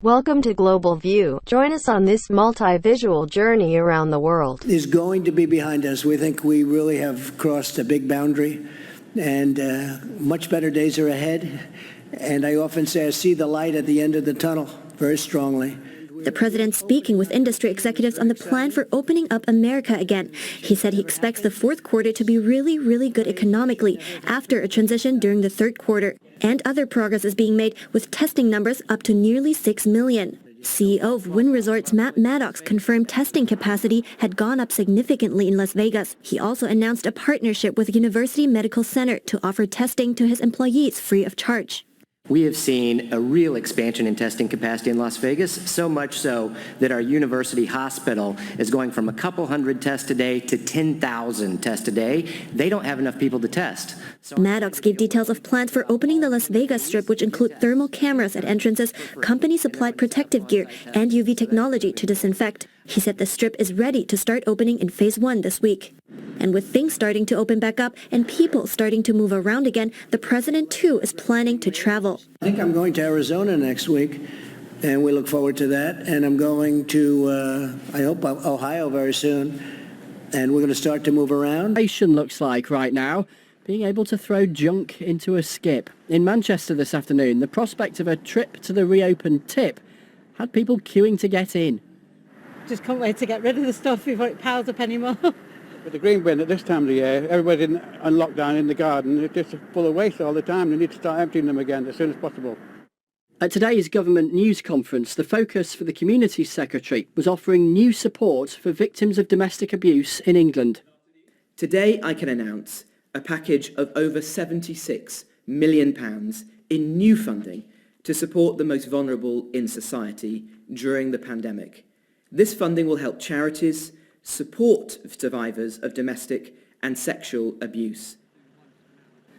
Welcome to Global View. Join us on this multi-visual journey around the world. Is going to be behind us. We think we really have crossed a big boundary, and much better days are ahead. And I often say I see the light at the end of the tunnel very strongly. The president speaking with industry executives on the plan for opening up America again. He said he expects the fourth quarter to be really good economically after a transition during the third quarter. And other progress is being made with testing numbers up to nearly 6 million. CEO of Wynn Resorts Matt Maddox confirmed testing capacity had gone up significantly in Las Vegas. He also announced a partnership with University Medical Center to offer testing to his employees free of charge. We have seen a real expansion in testing capacity in Las Vegas, so much so that our university hospital is going from a couple hundred tests a day to 10,000 tests a day. They don't have enough people to test. Maddox gave details of plans for opening the Las Vegas Strip, which include thermal cameras at entrances, company-supplied protective gear, and UV technology to disinfect. He said the Strip is ready to start opening in Phase 1 this week. And with things starting to open back up and people starting to move around again, the president, too, is planning to travel. I think I'm going to Arizona next week, and we look forward to that. And I'm going to, I hope, Ohio very soon. And we're going to start to move around. Looks like right now, being able to throw junk into a skip. In Manchester this afternoon, the prospect of a trip to the reopened tip had people queuing to get in. Just can't wait to get rid of the stuff before it piles up anymore. With the green bin at this time of the year, everybody's on lockdown in the garden. It's just full of waste all the time. They need to start emptying them again as soon as possible. At today's government news conference, the focus for the Community Secretary was offering new support for victims of domestic abuse in England. Today I can announce a package of over £76 million in new funding to support the most vulnerable in society during the pandemic. This funding will help charities support survivors of domestic and sexual abuse.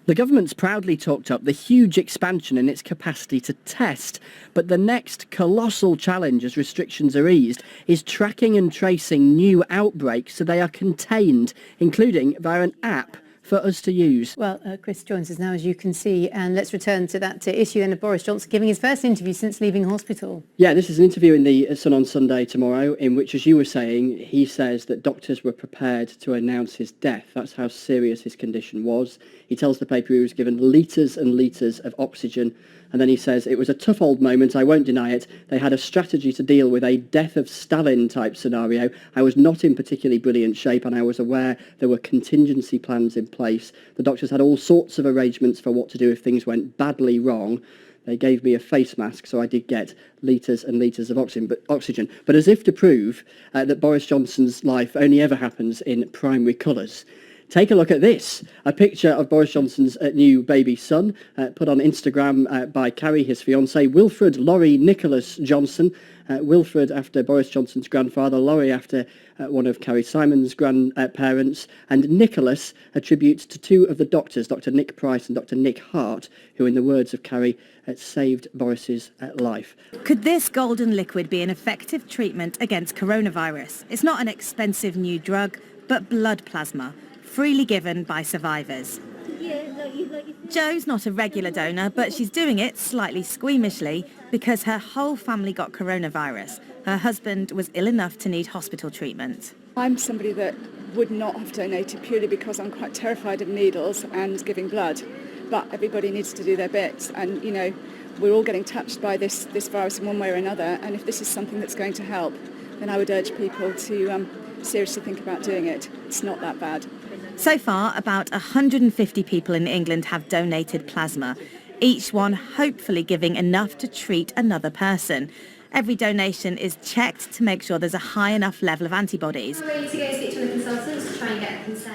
The government's proudly talked up the huge expansion in its capacity to test, but the next colossal challenge as restrictions are eased is tracking and tracing new outbreaks so they are contained, including via an app for us to use. Well, Chris joins us now, as you can see, and let's return to that issue then of Boris Johnson giving his first interview since leaving hospital. Yeah, this is an interview in the Sun on Sunday tomorrow, in which, as you were saying, he says that doctors were prepared to announce his death. That's how serious his condition was. He tells the paper he was given litres and litres of oxygen, and then he says, it was a tough old moment, I won't deny it. They had a strategy to deal with a death of Stalin type scenario. I was not in particularly brilliant shape, and I was aware there were contingency plans in place. The doctors had all sorts of arrangements for what to do if things went badly wrong. They gave me a face mask, so I did get litres and litres of oxygen. But as if to prove that Boris Johnson's life only ever happens in primary colours, take a look at this, a picture of Boris Johnson's new baby son, put on Instagram by Carrie, his fiancée, Wilfred Laurie Nicholas Johnson. Wilfred after Boris Johnson's grandfather, Laurie after one of Carrie Simon's grandparents, and Nicholas a tribute to two of the doctors, Dr. Nick Price and Dr. Nick Hart, who, in the words of Carrie, saved Boris's life. Could this golden liquid be an effective treatment against coronavirus? It's not an expensive new drug, but blood plasma, freely given by survivors. Jo's not a regular donor, but she's doing it slightly squeamishly because her whole family got coronavirus. Her husband was ill enough to need hospital treatment. I'm somebody that would not have donated purely because I'm quite terrified of needles and giving blood. But everybody needs to do their bits, and, you know, we're all getting touched by this virus in one way or another, and if this is something that's going to help, then I would urge people to seriously think about doing it. It's not that bad. So far, about 150 people in England have donated plasma, each one hopefully giving enough to treat another person. Every donation is checked to make sure there's a high enough level of antibodies.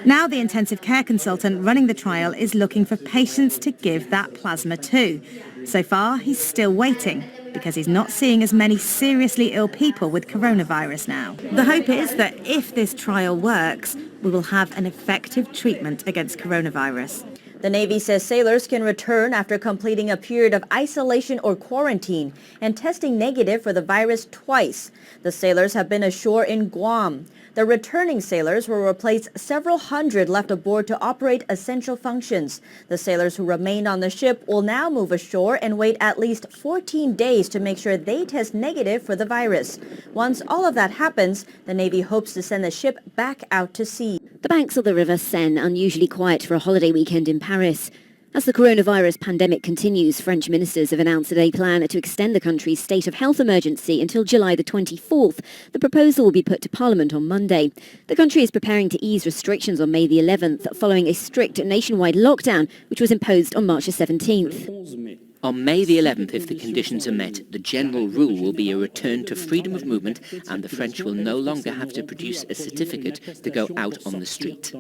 Now the intensive care consultant running the trial is looking for patients to give that plasma to. So far, he's still waiting, because he's not seeing as many seriously ill people with coronavirus now. The hope is that if this trial works, we will have an effective treatment against coronavirus. The Navy says sailors can return after completing a period of isolation or quarantine and testing negative for the virus twice. The sailors have been ashore in Guam. The returning sailors will replace several hundred left aboard to operate essential functions. The sailors who remained on the ship will now move ashore and wait at least 14 days to make sure they test negative for the virus. Once all of that happens, the Navy hopes to send the ship back out to sea. The banks of the River Seine unusually quiet for a holiday weekend in Paris. As the coronavirus pandemic continues, French ministers have announced that they plan to extend the country's state of health emergency until July the 24th. The proposal will be put to Parliament on Monday. The country is preparing to ease restrictions on May the 11th, following a strict nationwide lockdown, which was imposed on March the 17th. On May the 11th, if the conditions are met, the general rule will be a return to freedom of movement, and the French will no longer have to produce a certificate to go out on the street.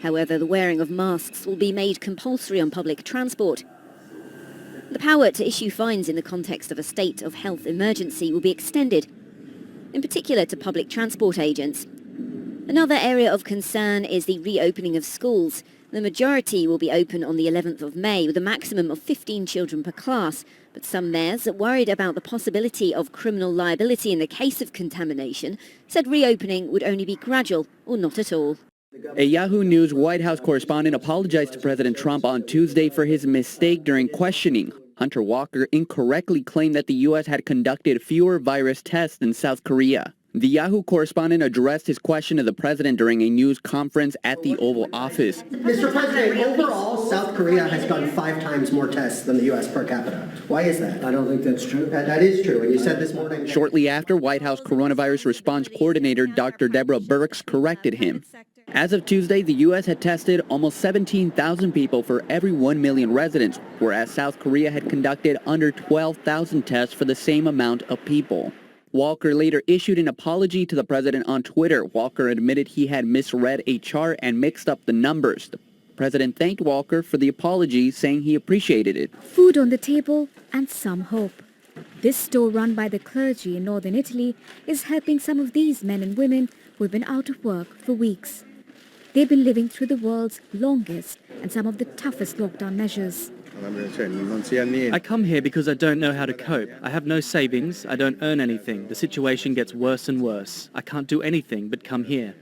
However, the wearing of masks will be made compulsory on public transport. The power to issue fines in the context of a state of health emergency will be extended, in particular to public transport agents. Another area of concern is the reopening of schools. The majority will be open on the 11th of May with a maximum of 15 children per class, but some mayors, worried about the possibility of criminal liability in the case of contamination, said reopening would only be gradual or not at all. A Yahoo News White House correspondent apologized to President Trump on Tuesday for his mistake during questioning. Hunter Walker incorrectly claimed that the U.S. had conducted fewer virus tests than South Korea. The Yahoo correspondent addressed his question to the president during a news conference at the Oval Office. Mr. President, overall, South Korea has done 5 times more tests than the U.S. per capita. Why is that? I don't think that's true. That is true, and you said this morning... Shortly after, White House Coronavirus Response Coordinator Dr. Deborah Birx corrected him. As of Tuesday, the U.S. had tested almost 17,000 people for every 1 million residents, whereas South Korea had conducted under 12,000 tests for the same amount of people. Walker later issued an apology to the president on Twitter. Walker admitted he had misread a chart and mixed up the numbers. The president thanked Walker for the apology, saying he appreciated it. Food on the table and some hope. This store run by the clergy in northern Italy is helping some of these men and women who have been out of work for weeks. They've been living through the world's longest and some of the toughest lockdown measures. I come here because I don't know how to cope. I have no savings. I don't earn anything. The situation gets worse and worse. I can't do anything but come here.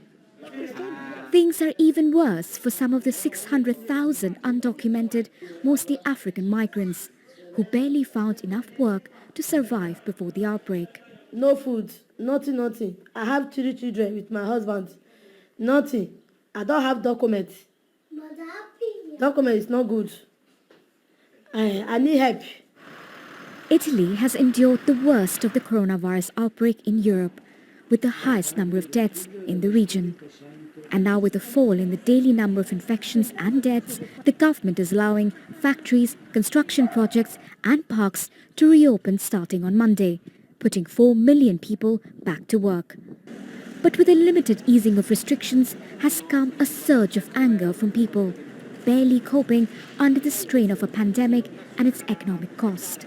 Things are even worse for some of the 600,000 undocumented, mostly African migrants, who barely found enough work to survive before the outbreak. No food, nothing. I have 3 children with my husband. Nothing. I don't have documents. Document is not good. I need help. Italy has endured the worst of the coronavirus outbreak in Europe, with the highest number of deaths in the region. And now with a fall in the daily number of infections and deaths, the government is allowing factories, construction projects and parks to reopen starting on Monday, putting 4 million people back to work. But with a limited easing of restrictions has come a surge of anger from people, barely coping under the strain of a pandemic and its economic cost.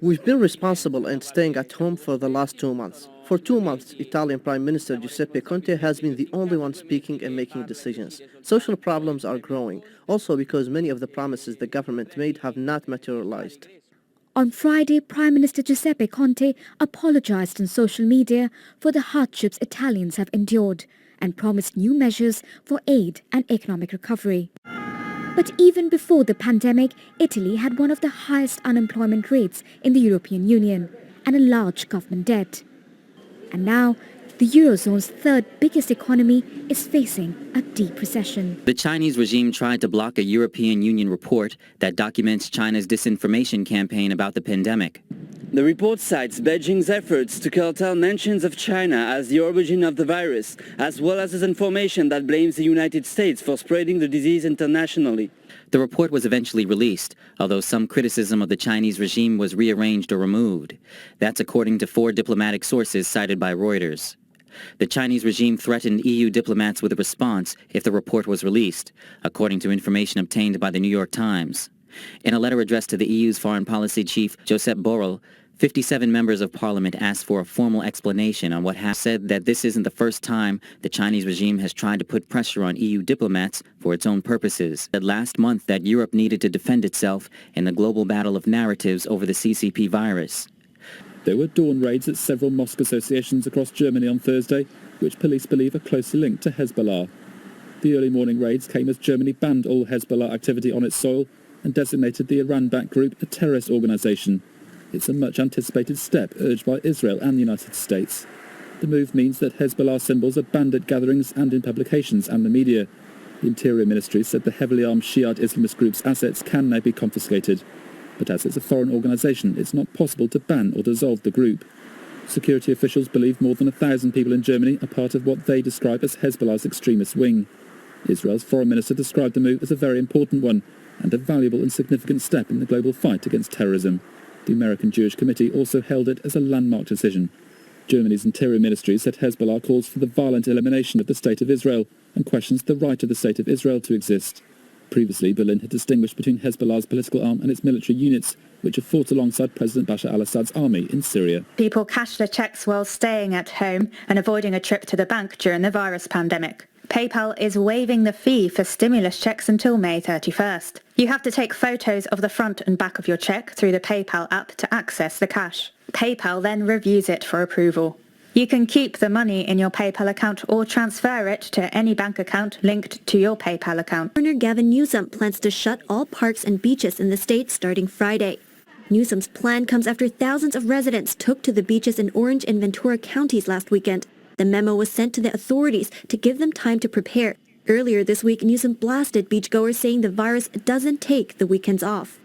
We've been responsible in staying at home for the last 2 months. For 2 months, Italian Prime Minister Giuseppe Conte has been the only one speaking and making decisions. Social problems are growing, also because many of the promises the government made have not materialized. On Friday, Prime Minister Giuseppe Conte apologized on social media for the hardships Italians have endured and promised new measures for aid and economic recovery. But even before the pandemic, Italy had one of the highest unemployment rates in the European Union and a large government debt. And now, the Eurozone's third biggest economy is facing a deep recession. The Chinese regime tried to block a European Union report that documents China's disinformation campaign about the pandemic. The report cites Beijing's efforts to curtail mentions of China as the origin of the virus, as well as disinformation that blames the United States for spreading the disease internationally. The report was eventually released, although some criticism of the Chinese regime was rearranged or removed. That's according to 4 diplomatic sources cited by Reuters. The Chinese regime threatened EU diplomats with a response if the report was released, according to information obtained by the New York Times. In a letter addressed to the EU's foreign policy chief, Josep Borrell, 57 members of parliament asked for a formal explanation on what has said that this isn't the first time the Chinese regime has tried to put pressure on EU diplomats for its own purposes. Said last month that Europe needed to defend itself in the global battle of narratives over the CCP virus. There were dawn raids at several mosque associations across Germany on Thursday, which police believe are closely linked to Hezbollah. The early morning raids came as Germany banned all Hezbollah activity on its soil and designated the Iran-backed group a terrorist organisation. It's a much-anticipated step urged by Israel and the United States. The move means that Hezbollah symbols are banned at gatherings and in publications and the media. The Interior Ministry said the heavily armed Shiite Islamist group's assets can now be confiscated. But as it's a foreign organisation, it's not possible to ban or dissolve the group. Security officials believe more than 1,000 people in Germany are part of what they describe as Hezbollah's extremist wing. Israel's foreign minister described the move as a very important one and a valuable and significant step in the global fight against terrorism. The American Jewish Committee also hailed it as a landmark decision. Germany's Interior Ministry said Hezbollah calls for the violent elimination of the State of Israel and questions the right of the State of Israel to exist. Previously, Berlin had distinguished between Hezbollah's political arm and its military units, which have fought alongside President Bashar al-Assad's army in Syria. People cashed their checks while staying at home and avoiding a trip to the bank during the virus pandemic. PayPal is waiving the fee for stimulus checks until May 31st. You have to take photos of the front and back of your check through the PayPal app to access the cash. PayPal then reviews it for approval. You can keep the money in your PayPal account or transfer it to any bank account linked to your PayPal account. Governor Gavin Newsom plans to shut all parks and beaches in the state starting Friday. Newsom's plan comes after thousands of residents took to the beaches in Orange and Ventura counties last weekend. The memo was sent to the authorities to give them time to prepare. Earlier this week, Newsom blasted beachgoers, saying the virus doesn't take the weekends off.